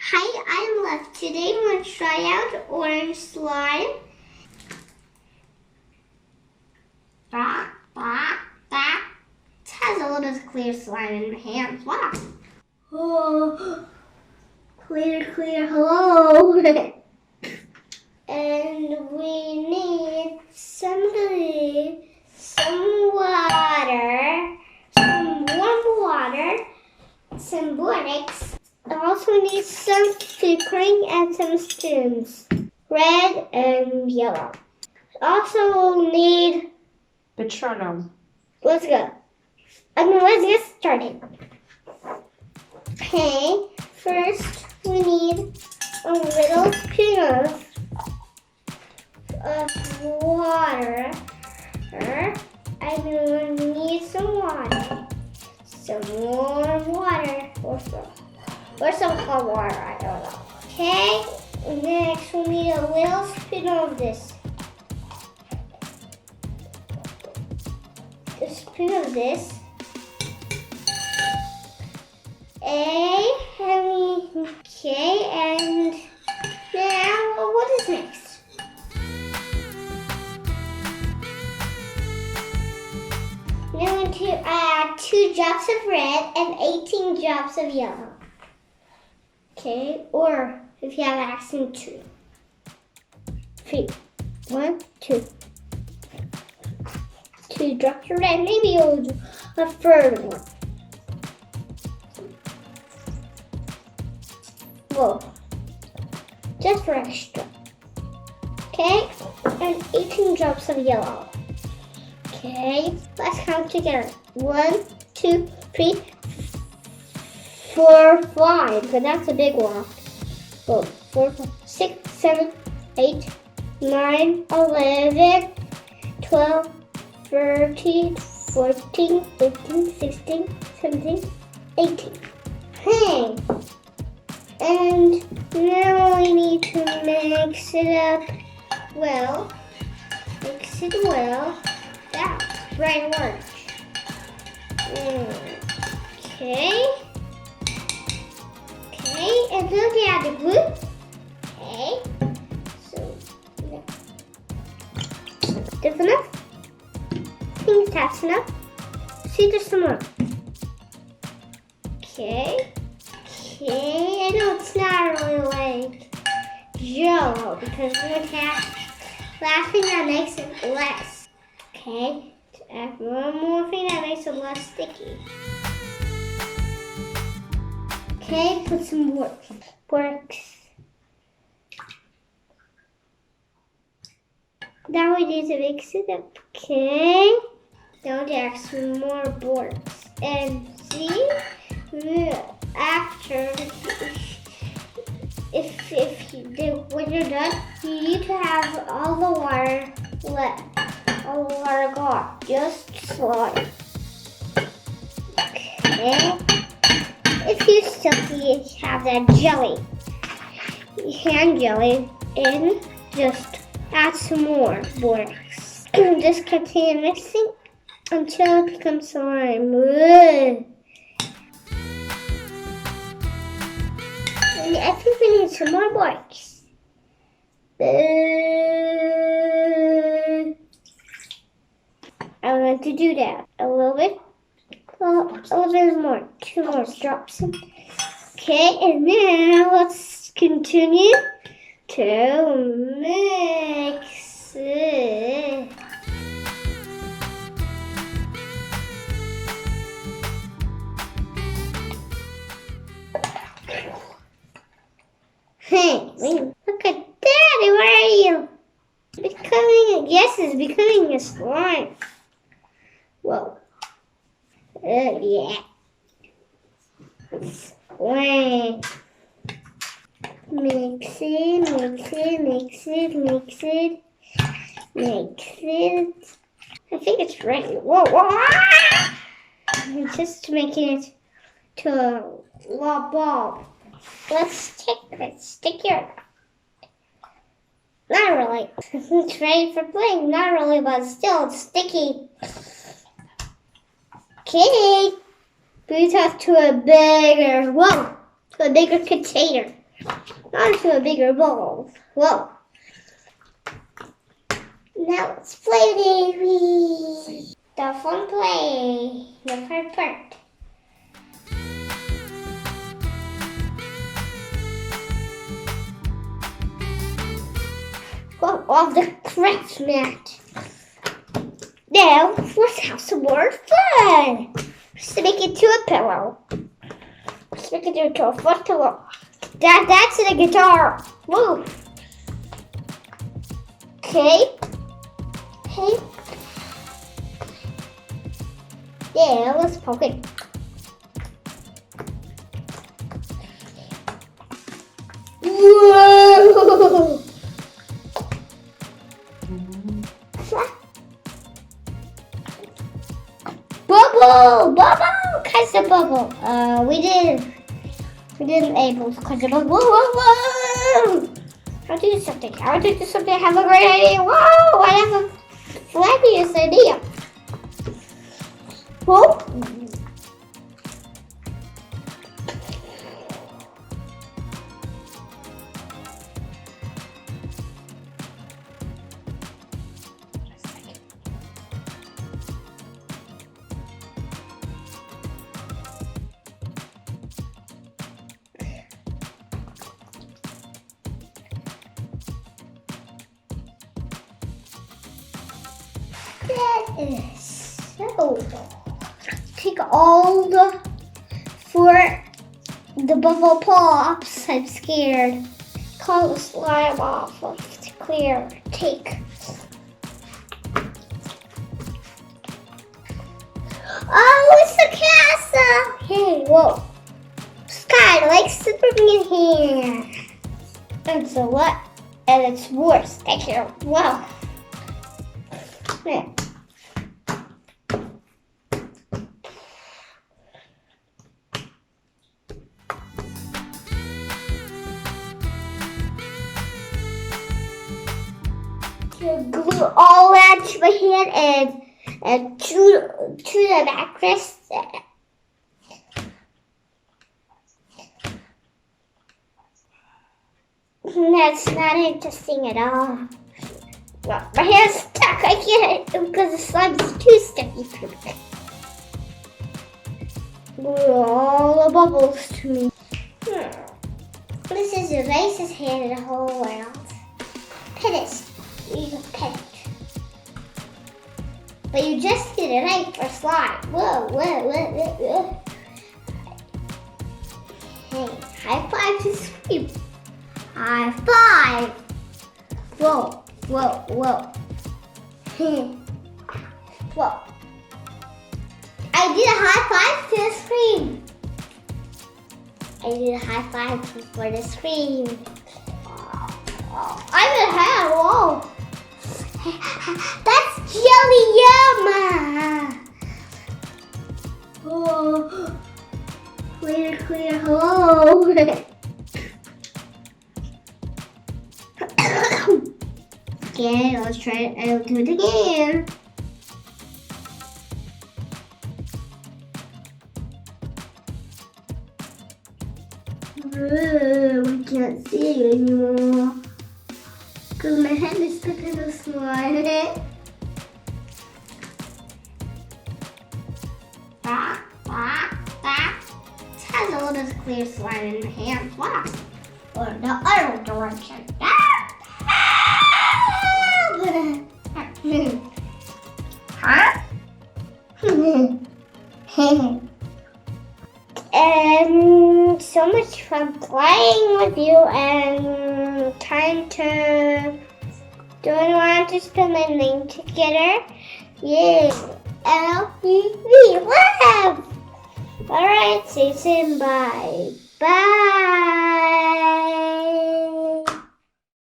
Hi, I'm Left. Today we're going to try out orange slime. It has a little clear slime in my hands. Wow. Oh, clear, hello. And we need some water, some warm water, some borax. I also need some flickering and some spoons, red and yellow. Also need petroleum. Let's go. Let's get started. Okay, first we need a little spoon of water. And we need some water. Some more water. Or some hot water, I don't know. Okay, next we need a little spoon of this. A spoon of this. Okay, and now what is next? Now I'm going to add 2 drops of red and 18 drops of yellow. Okay, or if you have accent, 2. 3. 1, 2. 2 drops of red. Maybe you'll do a third one. Whoa. Just for extra. Okay, and 18 drops of yellow. Okay, let's count together. 1, 2, 3, 4, 5. So that's a big one. 4, 5, 6, 7, 8, 9, 11, 12, 13, 14, 15, 16, 17, 18. Hey! And now we need to mix it up well. Mix it well. That's right work. Okay. Okay, and then we add the glue. Okay. So, yeah. That's enough? I think that's enough. See, there's some more. Okay. Okay, I know it's not really like Jello because we have last thing that makes it less. Okay, to add one more thing that makes it less sticky. Okay, put some borax. Now we need to mix it up. Okay, now we add some more borax. And see, after, when you're done, you need to have all the water gone. Just slide. Okay. If you still have that jelly, hand jelly, and just add some more borax. Just continue mixing until it becomes slime. I think we need some more borax. I'm going to do that a little bit. A little bit more. 2 more drops. Okay, and now let's continue to mix it. Hey, look at Daddy, where are you? It's becoming a slime. Whoa. Yeah. Slime. Mix it. I think it's ready. Whoa. I'm just making it to a ball. Let's stick here. Not really. It's ready for playing. Not really, but still it's sticky. Okay. Put it to a bigger container. onto a bigger bowl. Whoa. Now let's play, baby. The fun play. The fun part. Whoa, off the craft mat. Now, let's have some more fun. Let's make it to a pillow. Let's make it into a foot pillow. That's the guitar. Woo. Okay. Okay. Yeah, let's poke it. Whoa! Bubble! Catch the bubble. We didn't able to catch the bubble. Whoa! I'll do something. I have a great idea. Whoa! I have a flabbiest idea. Whoa! That is so. Take all the bubble pops. I'm scared. Call the slime off of the clear. Take. Oh, it's the castle. Hey, whoa. Sky likes to bring in here. And so what? And it's worse. Thank you. Wow. Yeah. Glue all that to my hand and to the mattress. That's not interesting at all. Well, my hand's stuck. I can't because the slime is too sticky for me. Glue all the bubbles to me. This is the nicest hand in the whole world. Pet it. You can pet it. But you just get a knife for slime. Whoa. Hey, high five to scream. High five. Whoa. Whoa. I did a high five to the screen. I did a high five for the screen. I'm in hell. Whoa. That's jelly yumma. Oh. Clear. Hello. Okay, let's try it. I'll do it again. I can't see it anymore. Because my head is stuck in the slime. It has a little clear slime in my hands. Wow. Or the other direction. And so much fun playing with you, and time to do I want to spend my name together? Yeah, L-E-V, love. Alright, see you soon, bye. Bye.